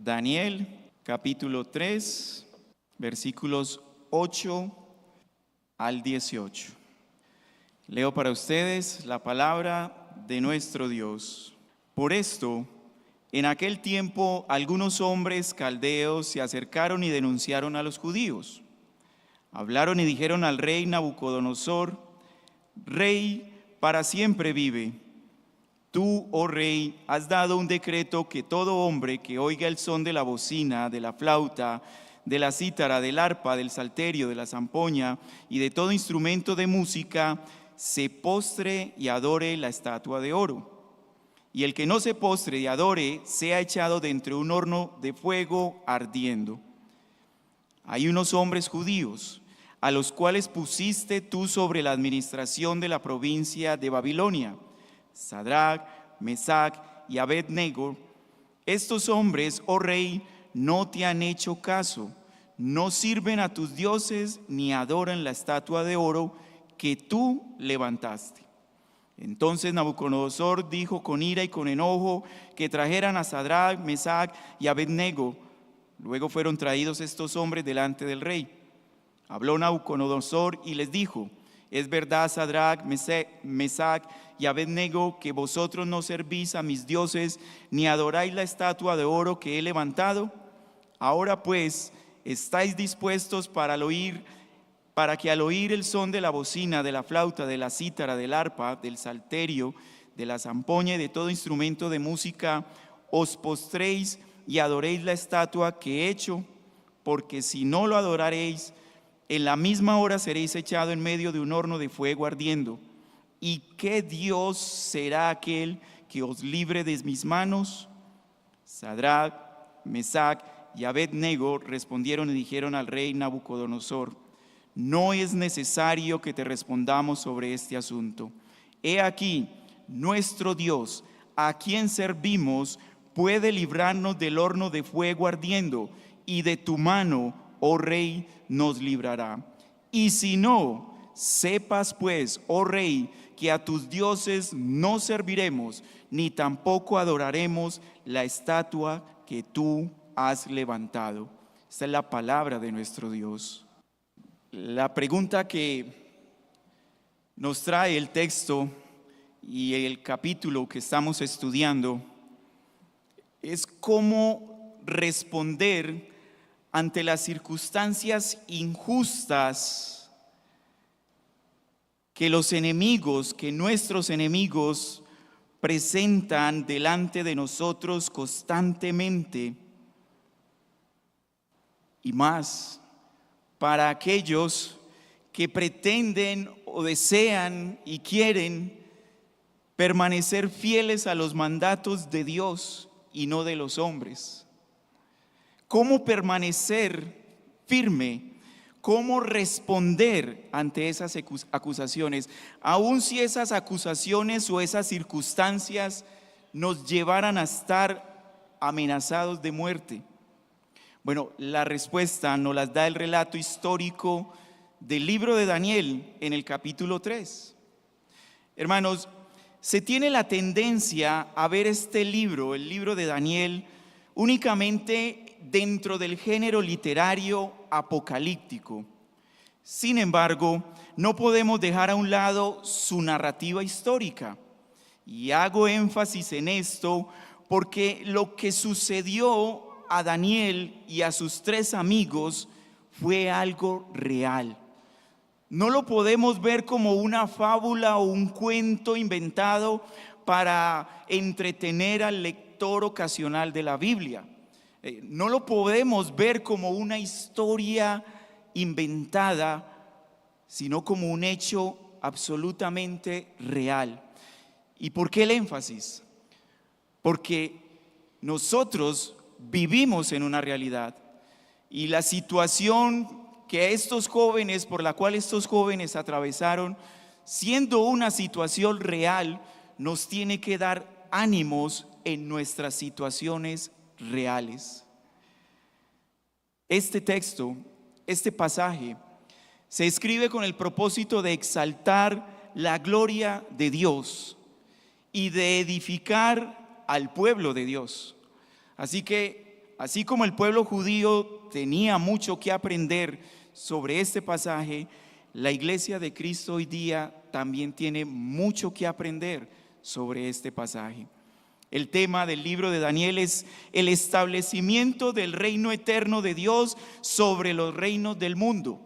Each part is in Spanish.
Daniel, capítulo 3, versículos 8 al 18. Leo para ustedes la palabra de nuestro Dios. Por esto, en aquel tiempo, algunos hombres caldeos se acercaron y denunciaron a los judíos. Hablaron y dijeron al rey Nabucodonosor: Rey, para siempre vive. Tú, oh rey, has dado un decreto que todo hombre que oiga el son de la bocina, de la flauta, de la cítara, del arpa, del salterio, de la zampoña y de todo instrumento de música, se postre y adore la estatua de oro. Y el que no se postre y adore, sea echado dentro de un horno de fuego ardiendo. Hay unos hombres judíos, a los cuales pusiste tú sobre la administración de la provincia de Babilonia, Sadrach, Mesach y Abed-nego. Estos hombres, oh rey, no te han hecho caso, no sirven a tus dioses ni adoran la estatua de oro que tú levantaste. Entonces Nabucodonosor dijo con ira y con enojo que trajeran a Sadrach, Mesach y Abed-nego. Luego fueron traídos estos hombres delante del rey. Habló Nabucodonosor y les dijo: es verdad, Sadrach, Mesach y Abed-nego, que vosotros no servís a mis dioses ni adoráis la estatua de oro que he levantado. Ahora pues, ¿estáis dispuestos para que al oír el son de la bocina, de la flauta, de la cítara, del arpa, del salterio, de la zampoña y de todo instrumento de música, os postréis y adoréis la estatua que he hecho? Porque si no lo adoraréis, en la misma hora seréis echado en medio de un horno de fuego ardiendo. ¿Y qué Dios será aquel que os libre de mis manos? Sadrach, Mesach y Abed-nego respondieron y dijeron al rey Nabucodonosor: no es necesario que te respondamos sobre este asunto. He aquí, nuestro Dios, a quien servimos, puede librarnos del horno de fuego ardiendo, y de tu mano, oh rey, nos librará. Y si no, sepas pues, oh rey, que a tus dioses no serviremos, ni tampoco adoraremos la estatua que tú has levantado. Esta es la palabra de nuestro Dios. La pregunta que nos trae el texto y el capítulo que estamos estudiando es cómo responder ante las circunstancias injustas que nuestros enemigos presentan delante de nosotros constantemente, y más para aquellos que pretenden o desean y quieren permanecer fieles a los mandatos de Dios y no de los hombres. ¿Cómo permanecer firme? ¿Cómo responder ante esas acusaciones? Aun si esas acusaciones o esas circunstancias nos llevaran a estar amenazados de muerte. Bueno, la respuesta nos la da el relato histórico del libro de Daniel en el capítulo 3. Hermanos, se tiene la tendencia a ver este libro, el libro de Daniel, únicamente dentro del género literario apocalíptico. Sin embargo, no podemos dejar a un lado su narrativa histórica. Y hago énfasis en esto porque lo que sucedió a Daniel y a sus 3 amigos fue algo real. No lo podemos ver como una fábula o un cuento inventado para entretener al lector ocasional de la Biblia. No lo podemos ver como una historia inventada, sino como un hecho absolutamente real. ¿Y por qué el énfasis? Porque nosotros vivimos en una realidad, y la situación por la cual estos jóvenes atravesaron, siendo una situación real, nos tiene que dar ánimos en nuestras situaciones reales. Este texto, este pasaje, se escribe con el propósito de exaltar la gloria de Dios y de edificar al pueblo de Dios. Así que así como el pueblo judío tenía mucho que aprender sobre este pasaje, la iglesia de Cristo hoy día también tiene mucho que aprender sobre este pasaje. El tema del libro de Daniel es el establecimiento del reino eterno de Dios sobre los reinos del mundo.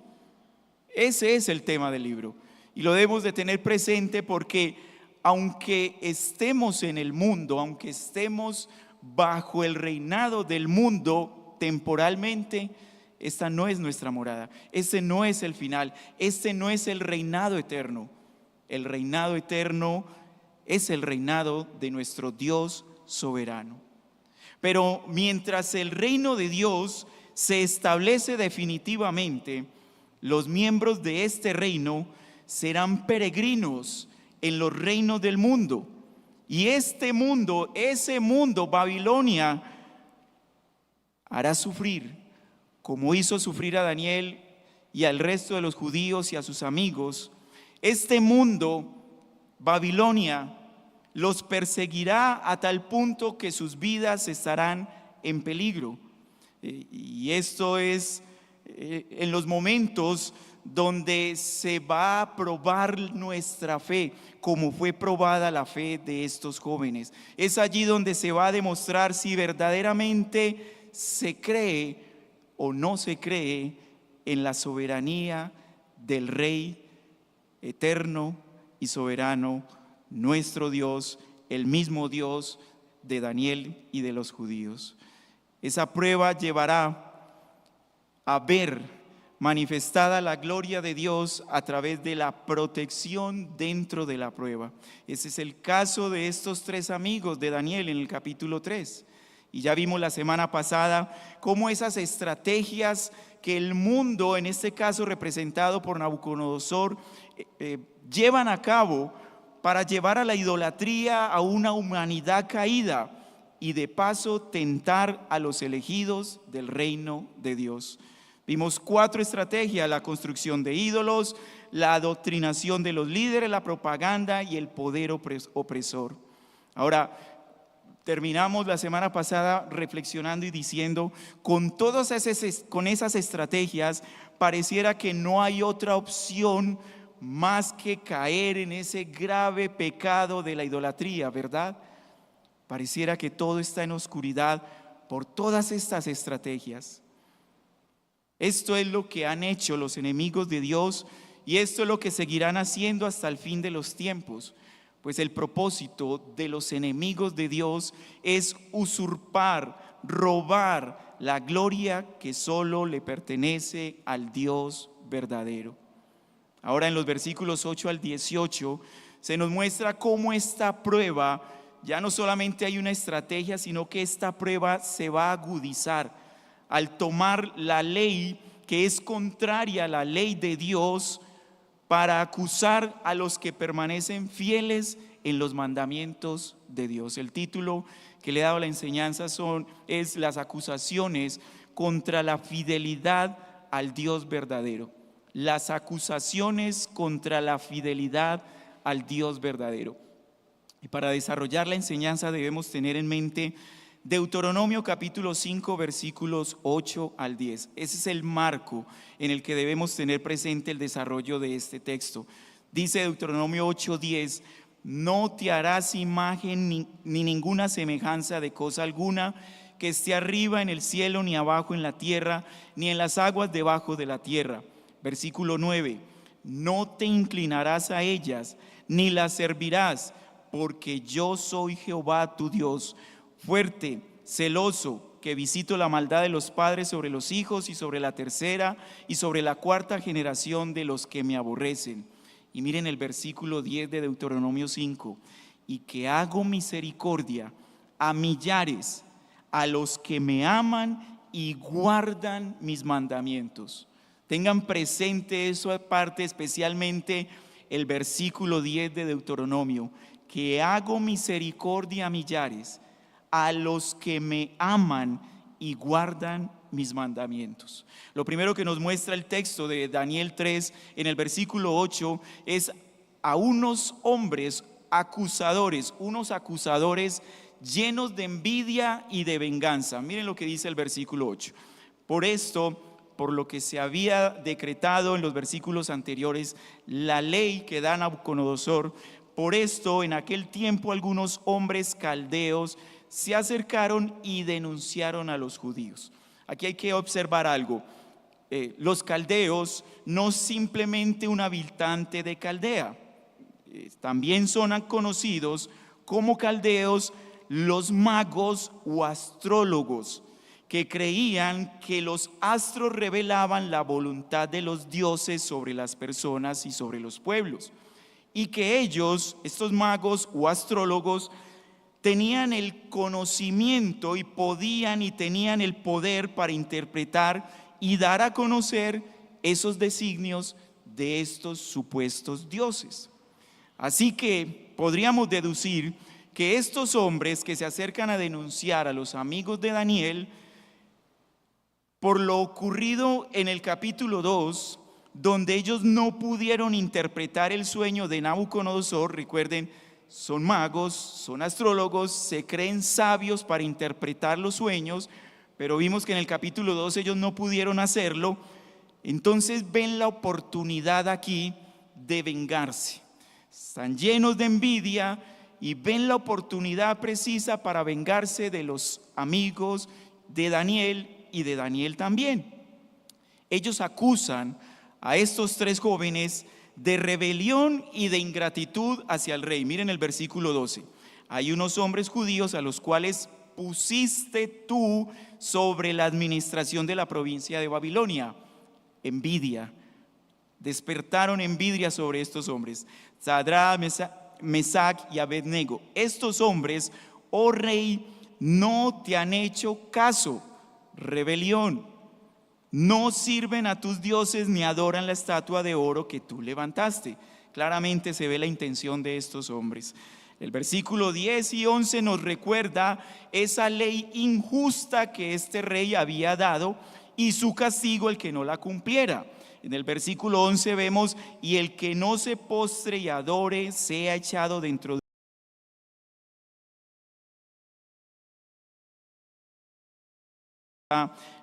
Ese es el tema del libro y lo debemos de tener presente porque aunque estemos en el mundo, aunque estemos bajo el reinado del mundo temporalmente, esta no es nuestra morada, este no es el final, este no es el reinado eterno. El reinado eterno es el reinado de nuestro Dios soberano. Pero mientras el reino de Dios se establece definitivamente, los miembros de este reino serán peregrinos en los reinos del mundo. Y este mundo, ese mundo, Babilonia, hará sufrir, como hizo sufrir a Daniel y al resto de los judíos y a sus amigos. Este mundo, Babilonia, los perseguirá a tal punto que sus vidas estarán en peligro. Y esto es en los momentos donde se va a probar nuestra fe, como fue probada la fe de estos jóvenes. Es allí donde se va a demostrar si verdaderamente se cree o no se cree en la soberanía del Rey eterno y soberano, nuestro Dios, el mismo Dios de Daniel y de los judíos. Esa prueba llevará a ver manifestada la gloria de Dios a través de la protección dentro de la prueba. Ese es el caso de estos tres amigos de Daniel en el capítulo 3. Y ya vimos la semana pasada cómo esas estrategias que el mundo, en este caso representado por Nabucodonosor, llevan a cabo para llevar a la idolatría a una humanidad caída y de paso tentar a los elegidos del reino de Dios. Vimos 4 estrategias: la construcción de ídolos, la adoctrinación de los líderes, la propaganda y el poder opresor. Ahora, terminamos la semana pasada reflexionando y diciendo, con esas estrategias pareciera que no hay otra opción más que caer en ese grave pecado de la idolatría, ¿verdad? Pareciera que todo está en oscuridad por todas estas estrategias. Esto es lo que han hecho los enemigos de Dios y esto es lo que seguirán haciendo hasta el fin de los tiempos. Pues el propósito de los enemigos de Dios es usurpar, robar la gloria que solo le pertenece al Dios verdadero. Ahora en los versículos 8 al 18 se nos muestra cómo esta prueba, ya no solamente hay una estrategia, sino que esta prueba se va a agudizar al tomar la ley que es contraria a la ley de Dios para acusar a los que permanecen fieles en los mandamientos de Dios. El título que le he dado a la enseñanza es las acusaciones contra la fidelidad al Dios verdadero. Las acusaciones contra la fidelidad al Dios verdadero. Y para desarrollar la enseñanza debemos tener en mente Deuteronomio capítulo 5 versículos 8 al 10. Ese es el marco en el que debemos tener presente el desarrollo de este texto. Dice Deuteronomio 8:10: no te harás imagen ni ninguna semejanza de cosa alguna que esté arriba en el cielo, ni abajo en la tierra, ni en las aguas debajo de la tierra. Versículo 9: no te inclinarás a ellas, ni las servirás, porque yo soy Jehová tu Dios, fuerte, celoso, que visito la maldad de los padres sobre los hijos y sobre la tercera y sobre la cuarta generación de los que me aborrecen. Y miren el versículo 10 de Deuteronomio 5: y que hago misericordia a millares, a los que me aman y guardan mis mandamientos. Tengan presente eso aparte, especialmente el versículo 10 de Deuteronomio: que hago misericordia a millares, a los que me aman y guardan mis mandamientos. Lo primero que nos muestra el texto de Daniel 3 en el versículo 8 es a unos hombres acusadores, unos acusadores llenos de envidia y de venganza. Miren lo que dice el versículo 8. Por esto, por lo que se había decretado en los versículos anteriores, la ley que da Nabucodonosor, por esto en aquel tiempo algunos hombres caldeos se acercaron y denunciaron a los judíos. Aquí hay que observar algo. Los caldeos no simplemente un habitante de Caldea, también son conocidos como caldeos los magos o astrólogos, que creían que los astros revelaban la voluntad de los dioses sobre las personas y sobre los pueblos, y que ellos, estos magos o astrólogos, tenían el conocimiento y podían y tenían el poder para interpretar y dar a conocer esos designios de estos supuestos dioses. Así que podríamos deducir que estos hombres que se acercan a denunciar a los amigos de Daniel por lo ocurrido en el capítulo 2, donde ellos no pudieron interpretar el sueño de Nabucodonosor, recuerden, son magos, son astrólogos, se creen sabios para interpretar los sueños, pero vimos que en el capítulo 2 ellos no pudieron hacerlo. Entonces ven la oportunidad aquí de vengarse. Están llenos de envidia y ven la oportunidad precisa para vengarse de los amigos de Daniel y de Daniel también. Ellos acusan a estos tres jóvenes de rebelión y de ingratitud hacia el rey. Miren el versículo 12. Hay unos hombres judíos a los cuales pusiste tú sobre la administración de la provincia de Babilonia. Envidia. Despertaron envidia sobre estos hombres. Sadrach, Mesac y Abednego. Estos hombres, oh rey, no te han hecho caso. Rebelión. No sirven a tus dioses ni adoran la estatua de oro que tú levantaste. Claramente se ve la intención de estos hombres. El versículo 10 y 11 nos recuerda esa ley injusta que este rey había dado y su castigo el que no la cumpliera. En el versículo 11 vemos: y el que no se postre y adore sea echado dentro de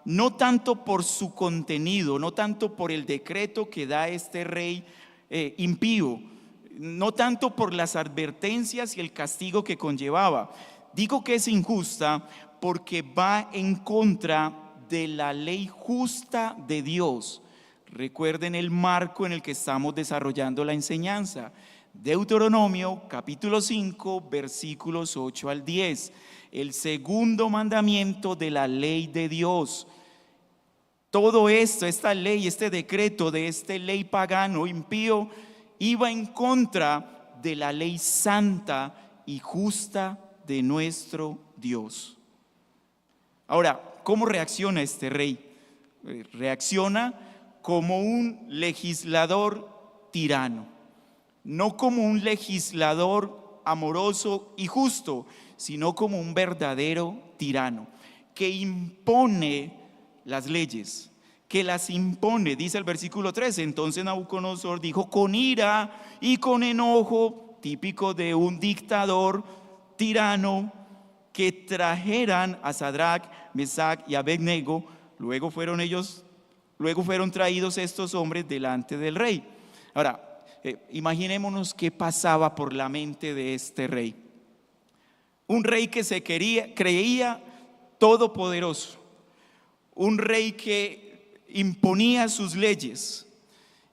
no tanto por su contenido, no tanto por el decreto que da este rey impío, no tanto por las advertencias y el castigo que conllevaba. Digo que es injusta porque va en contra de la ley justa de Dios. Recuerden el marco en el que estamos desarrollando la enseñanza. Deuteronomio capítulo 5 versículos 8 al 10. El segundo mandamiento de la ley de Dios. Todo esto, esta ley, este decreto de este ley pagano, impío, iba en contra de la ley santa y justa de nuestro Dios. Ahora, ¿cómo reacciona este rey? Reacciona como un legislador tirano, no como un legislador amoroso y justo, sino como un verdadero tirano que impone las leyes, que las impone. Dice el versículo 13: entonces Nabucodonosor dijo con ira y con enojo, típico de un dictador tirano, que trajeran a Sadrach, Mesac y Abednego. Luego fueron traídos estos hombres delante del rey. Ahora, imaginémonos qué pasaba por la mente de este rey. Un rey que creía todopoderoso, un rey que imponía sus leyes,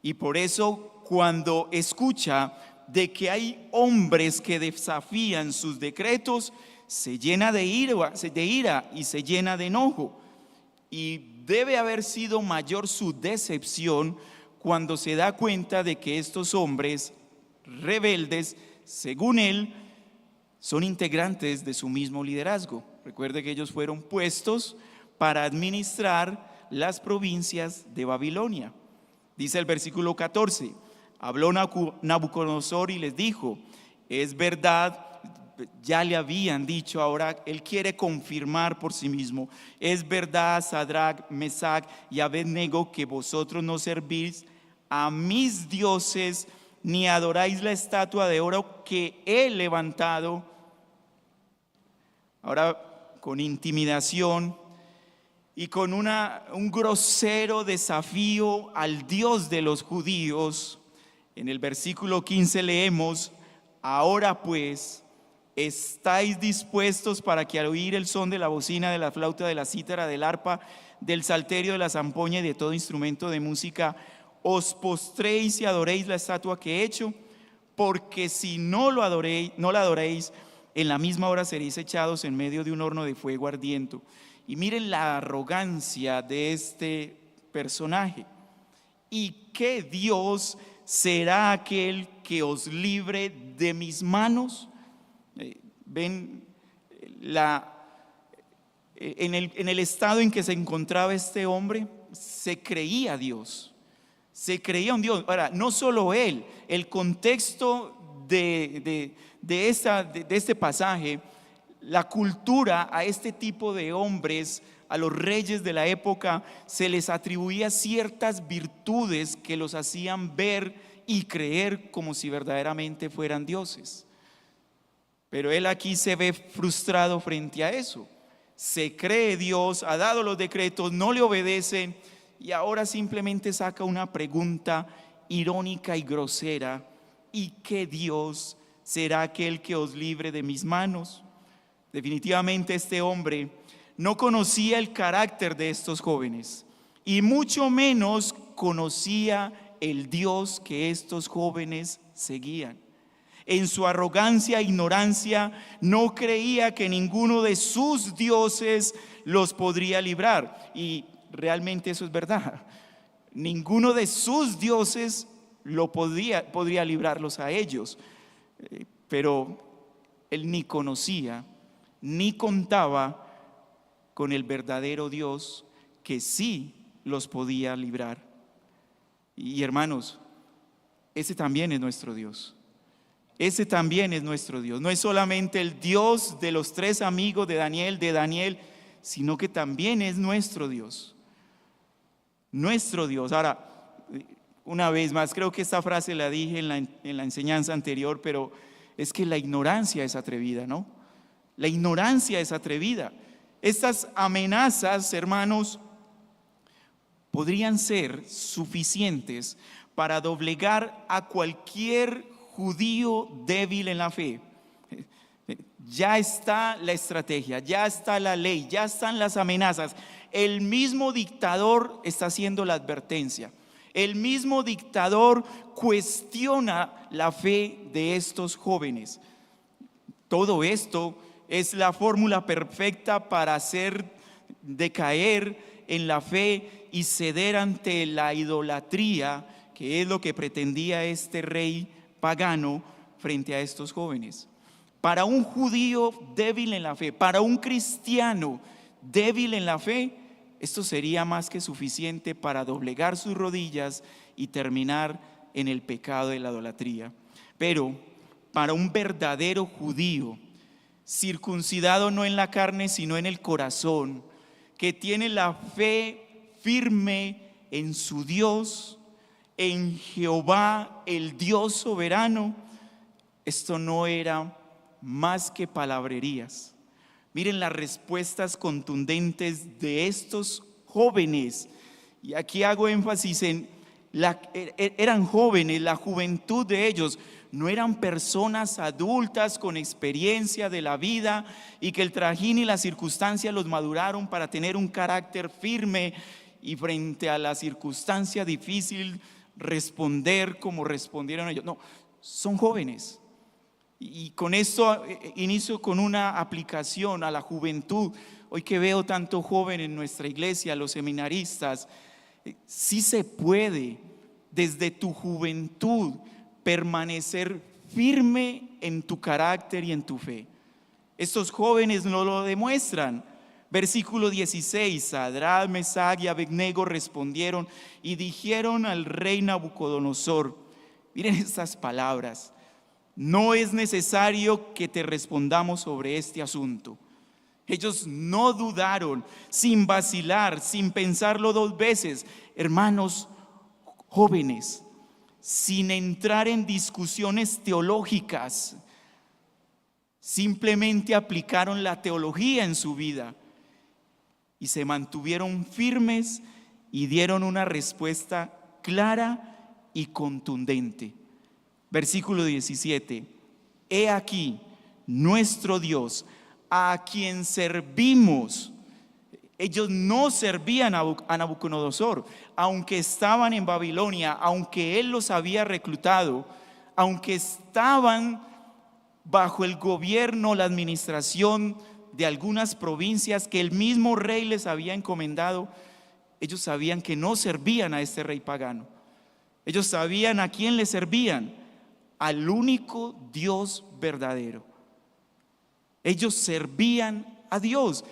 y por eso cuando escucha de que hay hombres que desafían sus decretos, se llena de ira y se llena de enojo. Y debe haber sido mayor su decepción cuando se da cuenta de que estos hombres rebeldes, según él, son integrantes de su mismo liderazgo. Recuerde que ellos fueron puestos para administrar las provincias de Babilonia. Dice el versículo 14: habló Nabucodonosor y les dijo: es verdad, ya le habían dicho, ahora él quiere confirmar por sí mismo. Es verdad, Sadrach, Mesac y Abednego, que vosotros no servís a mis dioses ni adoráis la estatua de oro que he levantado. ahora con intimidación y con un grosero desafío al Dios de los judíos. En el versículo 15 leemos: ahora pues, ¿estáis dispuestos para que al oír el son de la bocina, de la flauta, de la cítara, del arpa, del salterio, de la zampoña y de todo instrumento de música, os postréis y adoréis la estatua que he hecho? Porque si no la adoréis, en la misma hora seréis echados en medio de un horno de fuego ardiente. Y miren la arrogancia de este personaje. ¿Y qué Dios será aquel que os libre de mis manos? Ven en el estado en que se encontraba este hombre. Se creía Dios, se creía un Dios. Ahora, no solo él, el contexto de este pasaje, la cultura, a este tipo de hombres, a los reyes de la época, se les atribuía ciertas virtudes que los hacían ver y creer como si verdaderamente fueran dioses. Pero él aquí se ve frustrado frente a eso. Se cree Dios, ha dado los decretos, no le obedecen, y ahora simplemente saca una pregunta irónica y grosera: ¿y qué Dios será aquel que os libre de mis manos? Definitivamente este hombre no conocía el carácter de estos jóvenes, y mucho menos conocía el Dios que estos jóvenes seguían. En su arrogancia e ignorancia no creía que ninguno de sus dioses los podría librar. Y realmente eso es verdad. Ninguno de sus dioses podría librarlos a ellos. Pero él ni conocía ni contaba con el verdadero Dios que sí los podía librar. Y hermanos, ese también es nuestro Dios. Ese también es nuestro Dios. No es solamente el Dios de los tres amigos de Daniel, sino que también es nuestro Dios. Nuestro Dios. Ahora, una vez más, creo que esta frase la dije en la enseñanza anterior, pero es que la ignorancia es atrevida, ¿no? La ignorancia es atrevida. Estas amenazas, hermanos, podrían ser suficientes para doblegar a cualquier judío débil en la fe. Ya está la estrategia, ya está la ley, ya están las amenazas. El mismo dictador está haciendo la advertencia. El mismo dictador cuestiona la fe de estos jóvenes. Todo esto es la fórmula perfecta para hacer decaer en la fe y ceder ante la idolatría, que es lo que pretendía este rey pagano frente a estos jóvenes. Para un judío débil en la fe, para un cristiano débil en la fe, esto sería más que suficiente para doblegar sus rodillas y terminar en el pecado de la idolatría. Pero para un verdadero judío, circuncidado no en la carne sino en el corazón, que tiene la fe firme en su Dios, en Jehová, el Dios soberano, esto no era más que palabrerías. Miren las respuestas contundentes de estos jóvenes. Y aquí hago énfasis en eran jóvenes, la juventud de ellos. No eran personas adultas con experiencia de la vida y que el trajín y las circunstancias los maduraron para tener un carácter firme y frente a la circunstancia difícil responder como respondieron ellos. No, son jóvenes. Y con esto inicio con una aplicación a la juventud. Hoy que veo tanto joven en nuestra iglesia, los seminaristas, sí se puede desde tu juventud permanecer firme en tu carácter y en tu fe. Estos jóvenes no lo demuestran. Versículo 16: Sadrach, Mesach y Abednego respondieron y dijeron al rey Nabucodonosor. Miren estas palabras: no es necesario que te respondamos sobre este asunto. Ellos no dudaron, sin vacilar, sin pensarlo dos veces. Hermanos jóvenes, sin entrar en discusiones teológicas, simplemente aplicaron la teología en su vida y se mantuvieron firmes y dieron una respuesta clara y contundente. Versículo 17. He aquí nuestro Dios, a quien servimos. Ellos no servían a Nabucodonosor, aunque estaban en Babilonia, aunque él los había reclutado, aunque estaban bajo el gobierno, la administración de algunas provincias que el mismo rey les había encomendado. Ellos sabían que no servían a este rey pagano. Ellos sabían a quién le servían: al único Dios verdadero. Ellos servían a Dios,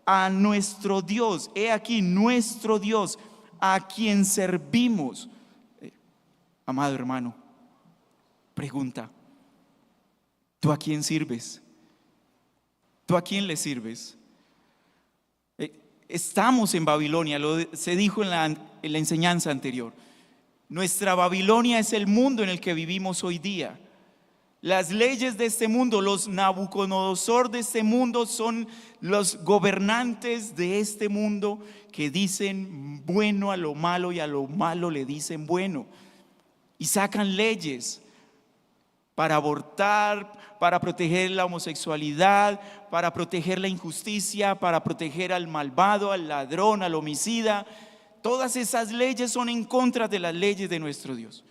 a nuestro Dios. He aquí nuestro Dios, a quien servimos. Amado hermano, pregunta: ¿tú a quién sirves? ¿Tú a quién le sirves? Estamos en Babilonia, se dijo en la enseñanza anterior. Nuestra Babilonia es el mundo en el que vivimos hoy día. Las leyes de este mundo, los Nabucodonosor de este mundo, son los gobernantes de este mundo que dicen bueno a lo malo y a lo malo le dicen bueno. Y sacan leyes para abortar, para proteger la homosexualidad, para proteger la injusticia, para proteger al malvado, al ladrón, al homicida. Todas esas leyes son en contra de las leyes de nuestro Dios.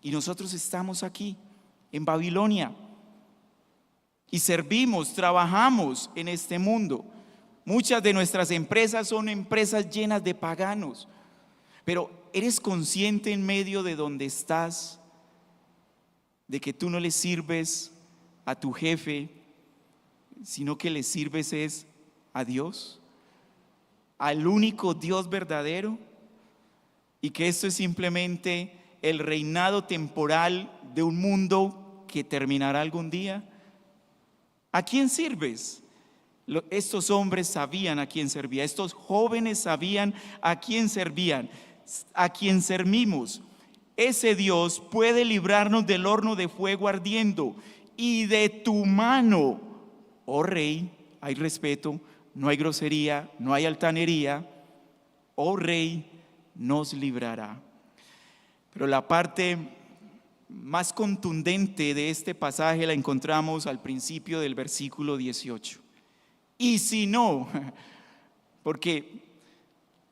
Y nosotros estamos aquí en Babilonia y servimos, trabajamos en este mundo. Muchas de nuestras empresas son empresas llenas de paganos. Pero ¿eres consciente en medio de donde estás de que tú no le sirves a tu jefe, sino que le sirves es a Dios, al único Dios verdadero, y que esto es simplemente el reinado temporal de un mundo que terminará algún día? ¿A quién sirves? Estos hombres sabían a quién servía, estos jóvenes sabían a quién servían, a quién servimos. Ese Dios puede librarnos del horno de fuego ardiendo, y de tu mano, oh rey, hay respeto, no hay grosería, no hay altanería, oh rey, nos librará. Pero la parte más contundente de este pasaje la encontramos al principio del versículo 18. Y si no, porque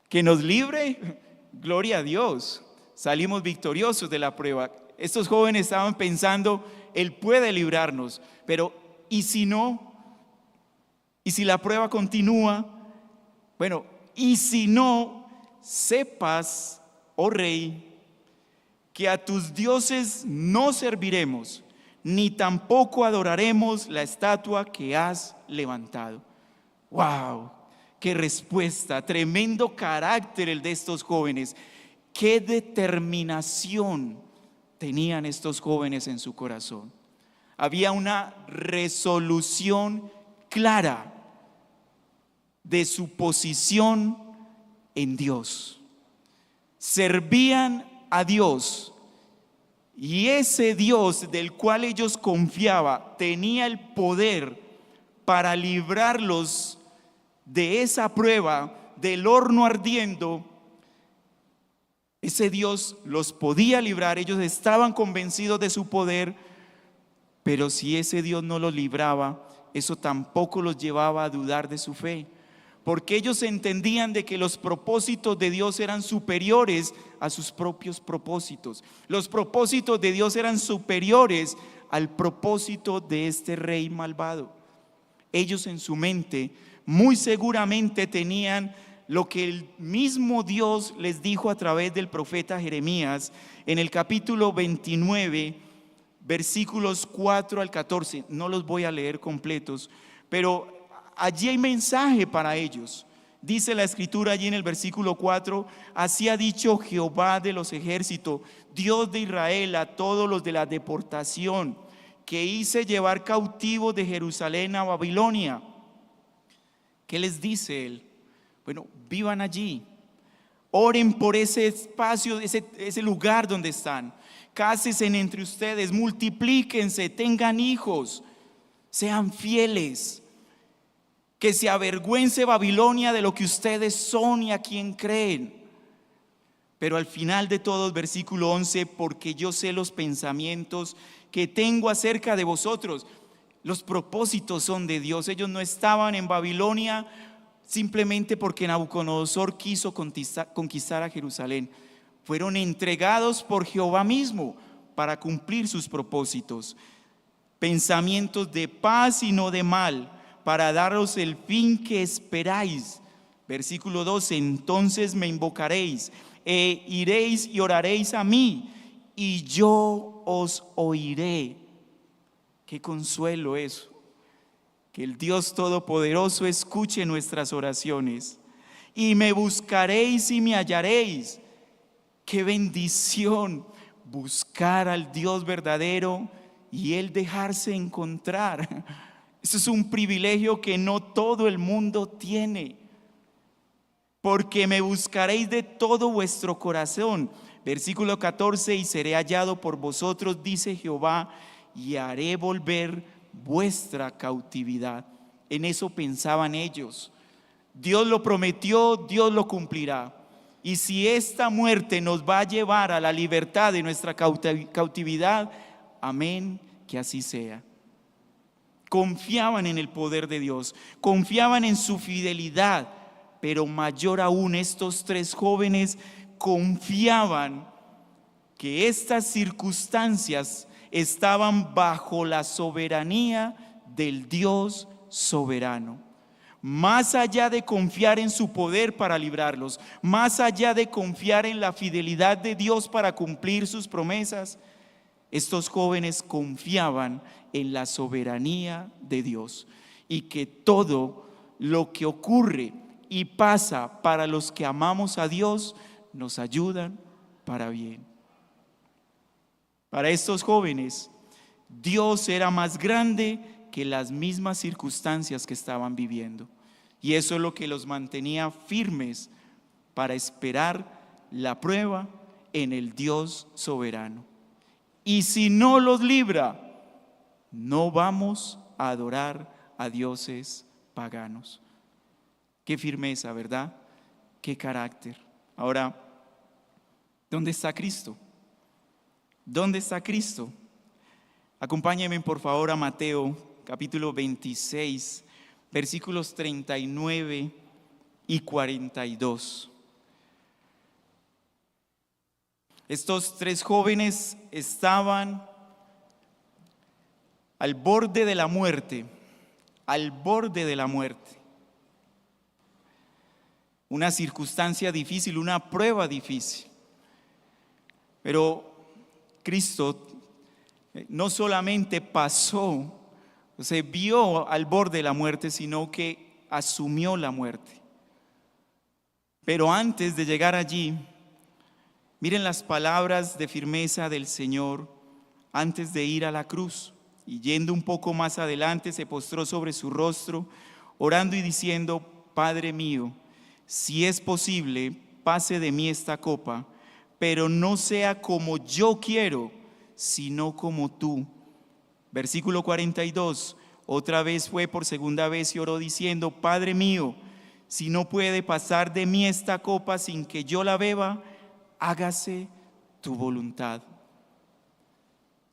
que nos libre, gloria a Dios, salimos victoriosos de la prueba. Estos jóvenes estaban pensando, Él puede librarnos, pero ¿y si no? ¿Y si la prueba continúa? Bueno, y si no, sepas, oh rey, que a tus dioses no serviremos, ni tampoco adoraremos la estatua que has levantado. ¡Wow! ¡Qué respuesta! Tremendo carácter el de estos jóvenes. ¡Qué determinación tenían estos jóvenes en su corazón! Había una resolución clara de su posición en Dios. Servían a Dios, y ese Dios del cual ellos confiaban tenía el poder para librarlos de esa prueba, del horno ardiendo. Ese Dios los podía librar, ellos estaban convencidos de su poder, pero si ese Dios no los libraba, eso tampoco los llevaba a dudar de su fe, porque ellos entendían de que los propósitos de Dios eran superiores a sus propios propósitos. Los propósitos de Dios eran superiores al propósito de este rey malvado. Ellos en su mente muy seguramente tenían lo que el mismo Dios les dijo a través del profeta Jeremías en el capítulo 29, versículos 4 al 14. No los voy a leer completos, pero allí hay mensaje para ellos. Dice la escritura allí en el versículo 4: así ha dicho Jehová de los ejércitos, Dios de Israel, a todos los de la deportación que hice llevar cautivos de Jerusalén a Babilonia. ¿Qué les dice él? Bueno, vivan allí, oren por ese espacio, ese lugar donde están, cásense entre ustedes, multiplíquense, tengan hijos, sean fieles, que se avergüence Babilonia de lo que ustedes son y a quien creen. Pero al final de todo, versículo 11, porque yo sé los pensamientos que tengo acerca de vosotros. Los propósitos son de Dios. Ellos no estaban en Babilonia simplemente porque Nabucodonosor quiso conquistar a Jerusalén. Fueron entregados por Jehová mismo para cumplir sus propósitos. Pensamientos de paz y no de mal, para daros el fin que esperáis. Versículo 12, entonces me invocaréis, e iréis y oraréis a mí, y yo os oiré. Qué consuelo eso, que el Dios Todopoderoso escuche nuestras oraciones. Y me buscaréis y me hallaréis. Qué bendición buscar al Dios verdadero y Él dejarse encontrar. Eso es un privilegio que no todo el mundo tiene. Porque me buscaréis de todo vuestro corazón. Versículo 14, y seré hallado por vosotros, dice Jehová, y haré volver vuestra cautividad. En eso pensaban ellos. Dios lo prometió, Dios lo cumplirá. Y si esta muerte nos va a llevar a la libertad de nuestra cautividad, amén, que así sea. Confiaban en el poder de Dios, confiaban en su fidelidad, pero mayor aún, estos tres jóvenes confiaban que estas circunstancias estaban bajo la soberanía del Dios soberano. Más allá de confiar en su poder para librarlos, más allá de confiar en la fidelidad de Dios para cumplir sus promesas, estos jóvenes confiaban en la soberanía de Dios y que todo lo que ocurre y pasa para los que amamos a Dios nos ayudan para bien. Para estos jóvenes, Dios era más grande que las mismas circunstancias que estaban viviendo. Y eso es lo que los mantenía firmes para esperar la prueba en el Dios soberano. Y si no los libra, no vamos a adorar a dioses paganos. Qué firmeza, ¿verdad? Qué carácter. Ahora, ¿dónde está Cristo? ¿Dónde está Cristo? Acompáñenme por favor a Mateo capítulo 26, versículos 39 y 42. Estos tres jóvenes estaban al borde de la muerte, al borde de la muerte. Una circunstancia difícil, una prueba difícil. Pero Cristo no solamente pasó, se vio al borde de la muerte, sino que asumió la muerte. Pero antes de llegar allí, miren las palabras de firmeza del Señor antes de ir a la cruz. Y yendo un poco más adelante, se postró sobre su rostro, orando y diciendo: Padre mío, si es posible, pase de mí esta copa, pero no sea como yo quiero, sino como tú. Versículo 42, otra vez fue por segunda vez y oró diciendo: Padre mío, si no puede pasar de mí esta copa sin que yo la beba, hágase tu voluntad.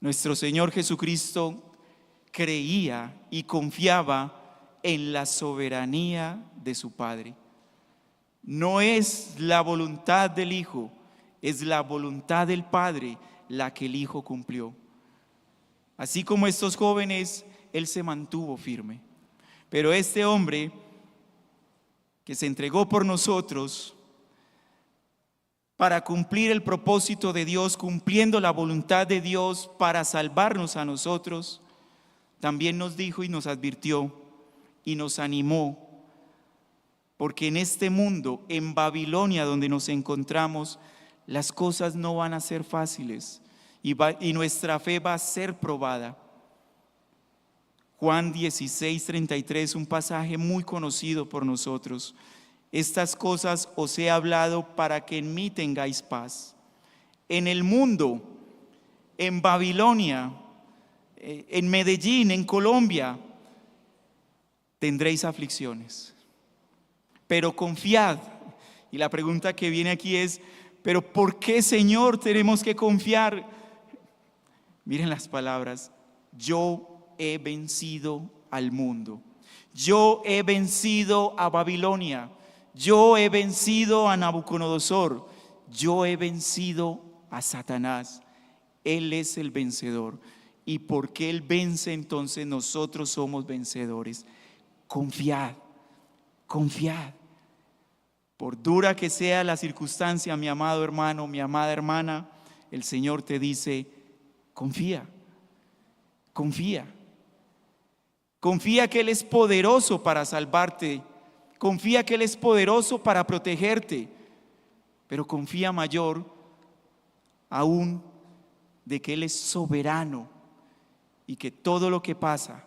Nuestro Señor Jesucristo creía y confiaba en la soberanía de su Padre. No es la voluntad del Hijo, es la voluntad del Padre la que el Hijo cumplió. Así como estos jóvenes, Él se mantuvo firme. Pero este hombre que se entregó por nosotros para cumplir el propósito de Dios, cumpliendo la voluntad de Dios para salvarnos a nosotros, también nos dijo y nos advirtió y nos animó, porque en este mundo, en Babilonia donde nos encontramos, las cosas no van a ser fáciles y nuestra fe va a ser probada. Juan 16:33, un pasaje muy conocido por nosotros. Estas cosas os he hablado para que en mí tengáis paz. En el mundo, en Babilonia, en Medellín, en Colombia, tendréis aflicciones, pero confiad. Y la pregunta que viene aquí es, ¿pero por qué, Señor, tenemos que confiar? Miren las palabras: yo he vencido al mundo, yo he vencido a Babilonia, yo he vencido a Nabucodonosor, yo he vencido a Satanás. Él es el vencedor. ¿Y porque Él vence, entonces nosotros somos vencedores? Confiad, confiad. Por dura que sea la circunstancia, mi amado hermano, mi amada hermana, el Señor te dice: confía, confía. Confía que Él es poderoso para salvarte. Confía que Él es poderoso para protegerte. Pero confía mayor aún de que Él es soberano y que todo lo que pasa,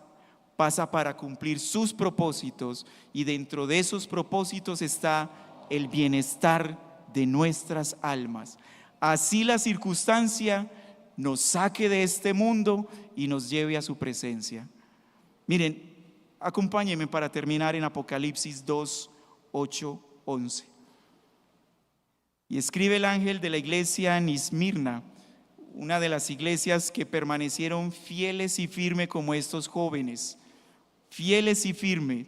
pasa para cumplir sus propósitos, y dentro de esos propósitos está el bienestar de nuestras almas. Así la circunstancia nos saque de este mundo y nos lleve a su presencia. Miren, acompáñenme para terminar en Apocalipsis 2, 8, 11. Y escribe el ángel de la iglesia en Esmirna, una de las iglesias que permanecieron fieles y firmes como estos jóvenes, fieles y firmes.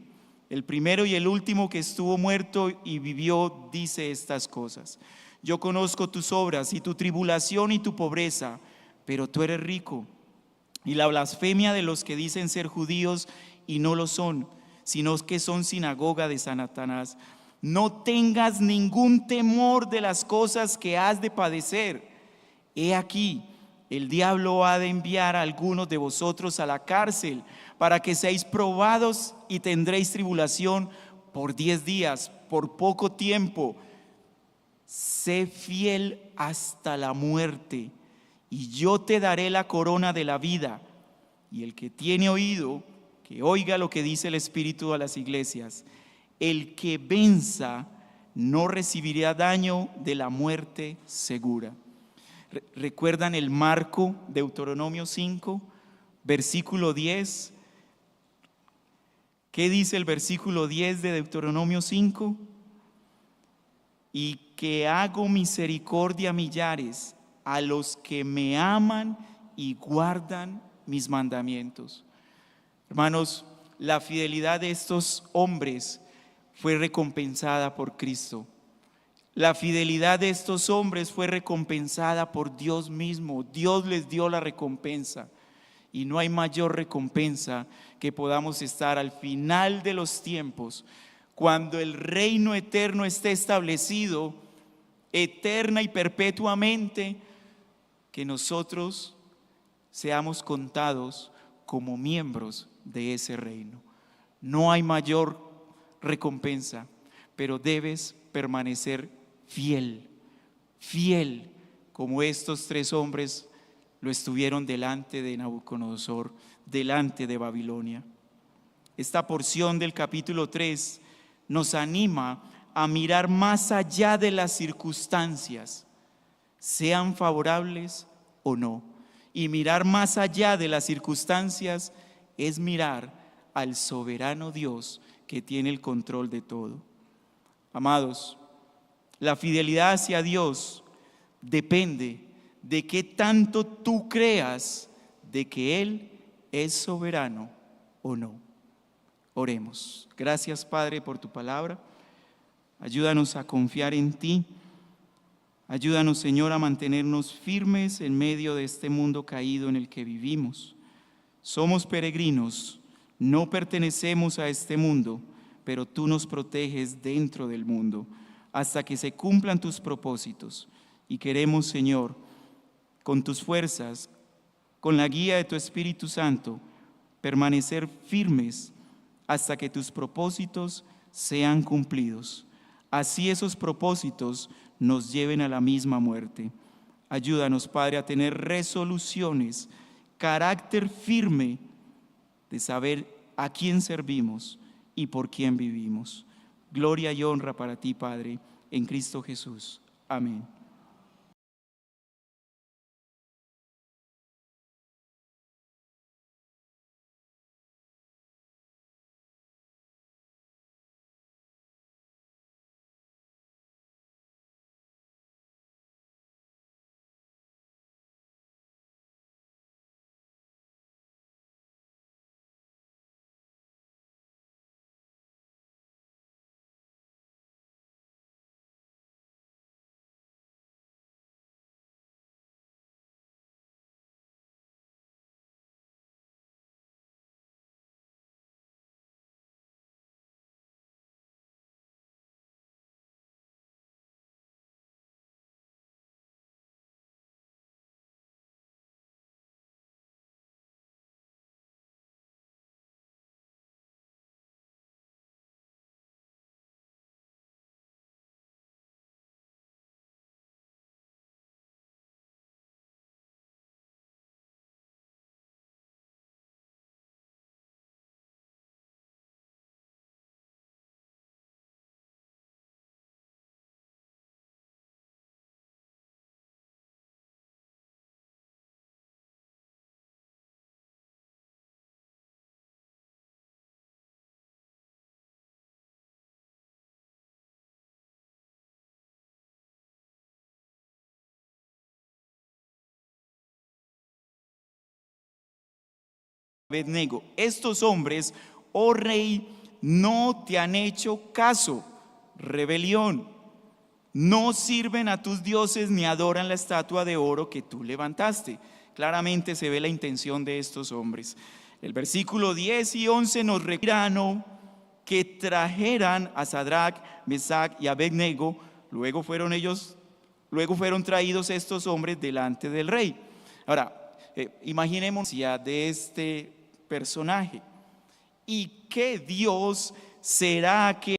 El primero y el último que estuvo muerto y vivió, dice estas cosas: yo conozco tus obras y tu tribulación y tu pobreza, pero tú eres rico. Y la blasfemia de los que dicen ser judíos y no lo son, sino que son sinagoga de Satanás. No tengas ningún temor de las cosas que has de padecer. He aquí, el diablo ha de enviar a algunos de vosotros a la cárcel para que seáis probados y tendréis tribulación por 10 días, por poco tiempo. Sé fiel hasta la muerte, y yo te daré la corona de la vida. Y el que tiene oído, que oiga lo que dice el Espíritu a las iglesias. El que venza no recibirá daño de la muerte segura. ¿Recuerdan el marco? Deuteronomio 5, versículo 10. ¿Qué dice el versículo 10 de Deuteronomio 5? Y que hago misericordia a millares, a los que me aman y guardan mis mandamientos. Hermanos, la fidelidad de estos hombres fue recompensada por Cristo. La fidelidad de estos hombres fue recompensada por Dios mismo. Dios les dio la recompensa. Y no hay mayor recompensa que podamos estar al final de los tiempos, cuando el reino eterno esté establecido, eterna y perpetuamente, que nosotros seamos contados como miembros de ese reino. No hay mayor recompensa, pero debes permanecer fiel, fiel, como estos 3 hombres lo estuvieron delante de Nabucodonosor, delante de Babilonia. Esta porción del capítulo 3 nos anima a mirar más allá de las circunstancias, sean favorables o no. Y mirar más allá de las circunstancias es mirar al soberano Dios que tiene el control de todo. Amados, la fidelidad hacia Dios depende de qué tanto tú creas de que Él es soberano o no. Oremos. Gracias, Padre, por tu palabra. Ayúdanos a confiar en ti. Ayúdanos, Señor, a mantenernos firmes en medio de este mundo caído en el que vivimos. Somos peregrinos, no pertenecemos a este mundo, pero tú nos proteges dentro del mundo hasta que se cumplan tus propósitos. Y queremos, Señor, con tus fuerzas, con la guía de tu Espíritu Santo, permanecer firmes hasta que tus propósitos sean cumplidos. Así esos propósitos nos lleven a la misma muerte. Ayúdanos, Padre, a tener resoluciones, carácter firme de saber a quién servimos y por quién vivimos. Gloria y honra para ti, Padre, en Cristo Jesús. Amén. Abednego: estos hombres, oh rey, no te han hecho caso, rebelión. No sirven a tus dioses ni adoran la estatua de oro que tú levantaste. Claramente se ve la intención de estos hombres. El versículo 10 y 11 nos requieren que trajeran a Sadrach, Mesach y Abednego. Luego fueron traídos estos hombres delante del rey. Ahora, imaginemos de este personaje. ¿Y qué Dios será que